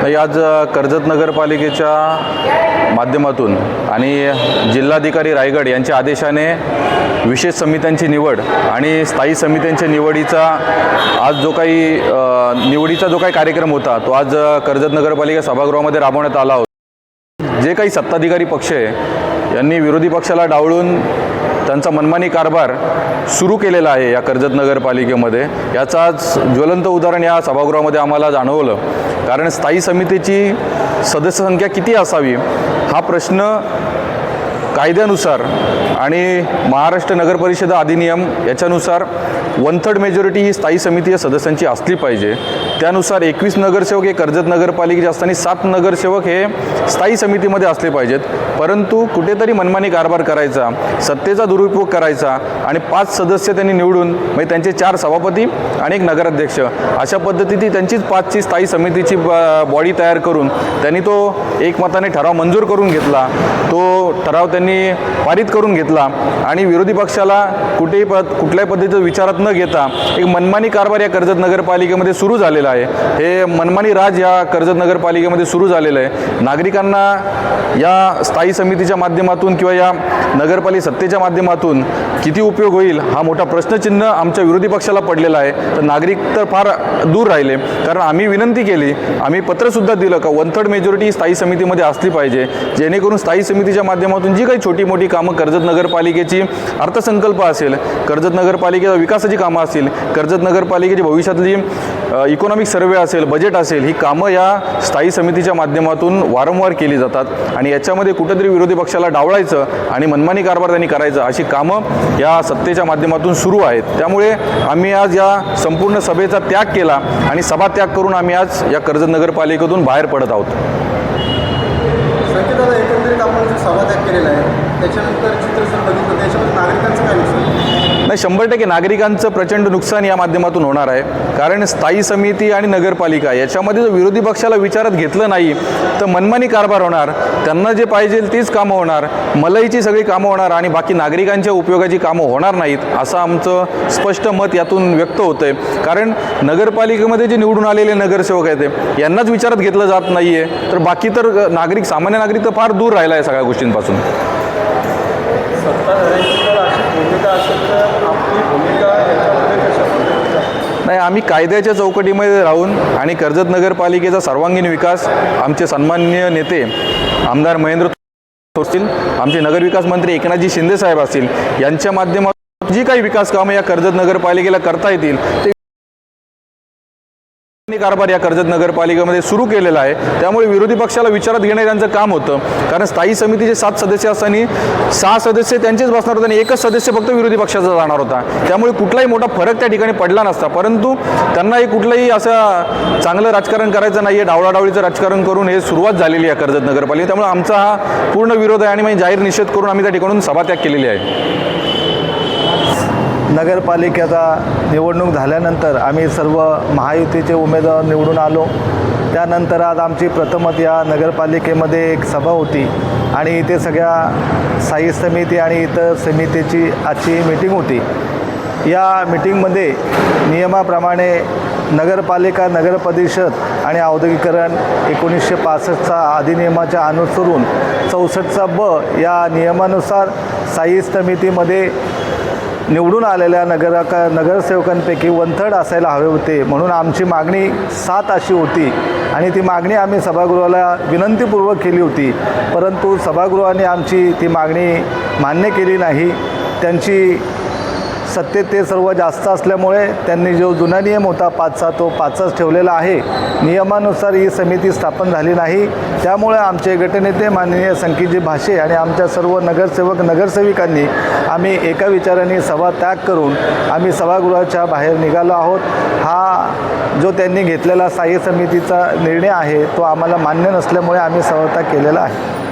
आज कर्जत नगरपालिकेच्या माध्यमातून आणि जिल्हाधिकारी रायगड यांच्या आदेशाने विशेष समित्यांची निवड आणि स्थायी समित्यांच्या निवडीचा आज जो काही कार्यक्रम होता तो आज कर्जत नगरपालिका सभागृहामध्ये राबवण्यात आला होता। जे काही सत्ताधारी पक्ष आहे यांनी विरोधी पक्षाला डावळून त्यांचा मनमानी कारभार सुरू केलेला आहे या कर्जत नगरपालिकेमध्ये, याचं आज ज्वलंत उदाहरण या सभागृहामध्ये आम्हाला जाणवलं। कारण स्थायी समितीची सदस्य संख्या किती असावी हा प्रश्न कायद्यानुसार आणि महाराष्ट्र नगर परिषद अधिनियम याच्यानुसार 1/3 मेजॉरिटी ही स्थायी समिती या सदस्यांची असली पाहिजे। त्यानुसार 21 नगरसेवक हे कर्जत नगरपालिकेचे असताना 7 नगरसेवक हे स्थायी समितीमध्ये असले पाहिजेत। परंतु कुठेतरी मनमानी कारभार करायचा, सत्तेचा दुरुपयोग करायचा आणि 5 सदस्य त्यांनी निवडून म्हणजे त्यांचे 4 सभापती आणि 1 नगराध्यक्ष अशा पद्धतीने त्यांचीच 5ची स्थायी समितीची बॉडी तयार करून त्यांनी तो एकमताने ठराव मंजूर करून घेतला। तो ठराव त्यांनी पारित करून घेतला आणि विरोधी पक्षाला कुठल्याही पद्धतीचा विचारात न घेता एक मनमानी कारभार या कर्जत नगरपालिकेमध्ये सुरू झालेला आहे। हे मनमानी राज या कर्जत नगरपालिकेमध्ये सुरू झालेलं आहे। नागरिकांना या स्थायी समितीच्या माध्यमातून किंवा या नगरपालिका सत्तेच्या माध्यमातून किती उपयोग होईल हा मोठा प्रश्नचिन्ह आमच्या विरोधी पक्षाला पडलेला आहे। तर नागरिक तर फार दूर राहिले, कारण आम्ही विनंती केली, आम्ही पत्रसुद्धा दिलं का 1/3 मेजॉरिटी स्थायी समितीमध्ये असली पाहिजे, जेणेकरून स्थायी समितीच्या माध्यमातून जी काही छोटी मोठी कामं कर्जत नगरपालिकेची अर्थसंकल्प असेल, कर्जत नगरपालिकेचा विकासाची कामं असतील, कर्जत नगरपालिकेची भविष्यातली इकॉनॉमिक सर्वे असेल, बजेट असेल, ही कामं या स्थायी समितीच्या माध्यमातून वारंवार केली जातात आणि याच्यामध्ये कुठेतरी विरोधी पक्षाला डावळायचं आणि मनमानी कारभार त्यांनी करायचा अशी कामं या सत्तेच्या माध्यमातून सुरू आहेत। त्यामुळे आम्ही आज या संपूर्ण सभेचा त्याग केला आणि सभात्याग करून आम्ही आज या कर्जत नगरपालिकेतून बाहेर पडत आहोत। संकेताला एकंदरीत आपण जो सभात्याग केलेला आहे त्याच्यानंतर चित्र जर बघितलं त्याच्यामध्ये नागरिकांचं काय नुकसान? नाही, 100% नागरिकांचं प्रचंड नुकसान या माध्यमातून होणार आहे। कारण स्थायी समिती आणि नगरपालिका याच्यामध्ये जर विरोधी पक्षाला विचारात घेतलं नाही तर मनमानी कारभार होणार, त्यांना जे पाहिजे तीच कामं होणार, मलईची सगळी कामं होणार आणि बाकी नागरिकांच्या उपयोगाची कामं होणार नाहीत असं आमचं स्पष्ट मत यातून व्यक्त होतं आहे। कारण नगरपालिकेमध्ये जे निवडून आलेले नगरसेवक आहेत यांनाच विचारात घेतलं जात नाही आहे, तर बाकी तर नागरिक, सामान्य नागरिक तर फार दूर राहिला आहे सगळ्या गोष्टींपासून। नाही, आम्ही कायद्याच्या चौकटीमध्ये राहून आणि कर्जत नगरपालिकेचा सर्वांगीण विकास आमचे सन्माननीय नेते आमदार महेंद्र असतील, आमचे नगरविकास मंत्री एकनाथजी शिंदे साहेब असतील, यांच्या माध्यमातून जी काही विकास कामं या कर्जत नगरपालिकेला करता येतील ते कारभार या कर्जत नगरपालिकेमध्ये सुरू केलेला आहे। त्यामुळे विरोधी पक्षाला विचारात घेणे त्यांचं काम होतं। कारण स्थायी समितीचे 7 सदस्य असताना 6 सदस्य त्यांचेच बसणार होते आणि एकच सदस्य फक्त विरोधी पक्षाचा जाणार होता। त्यामुळे कुठलाही मोठा फरक त्या ठिकाणी पडला नसता, परंतु त्यांनाही कुठलंही असं चांगलं राजकारण करायचं नाही आहे, डावळाडावळीचं राजकारण करून हे सुरुवात झालेली आहे कर्जत नगरपालिका। त्यामुळे आमचा हा पूर्ण विरोध आहे आणि म्हणजे जाहीर निषेध करून आम्ही त्या ठिकाणून सभात्याग केलेली आहे। नगरपालिकेचा निवडणूक झाल्यानंतर आम्ही सर्व महायुतीचे उमेदवार निवडून आलो। त्यानंतर आज आमची प्रथमत या नगरपालिकेमध्ये एक सभा होती आणि इथे सगळ्या स्थायी समिती आणि इतर समितीची आजची मीटिंग होती। या मीटिंगमध्ये नियमाप्रमाणे नगरपालिका, नगरपरिषद आणि औद्योगिकरण 1965चा अधिनियमाच्या अनुसरून 64चा ब या नियमानुसार स्थायी समितीमध्ये निवडून आलेल्या नगरसेवकांपैकी 1/3 असायला हवे होते, म्हणून आमची मागणी 7 अशी होती आणि ती मागणी आम्ही सभागृहाला विनंतीपूर्वक केली होती। परंतु सभागृहाने आमची ती मागणी मान्य केली नाही। त्यांची सत्तेत ते सर्व जास्त असल्यामुळे त्यांनी जो जुना नियम होता 5चा तो 5चाच ठेवलेला आहे। नियमानुसार ही समिती स्थापन झाली नाही। त्यामुळे आमचे गटनेते माननीय संकीजी भाषे आणि आमच्या सर्व नगरसेवक नगरसेविकांनी आम्ही एका विचाराने सभा त्याग करून आम्ही सभागृहाच्या बाहेर निघालो आहोत। हा जो त्यांनी घेतलेला स्थायी समितीचा निर्णय आहे तो आम्हाला मान्य नसल्यामुळे आम्ही सभात्याग केलेला आहे।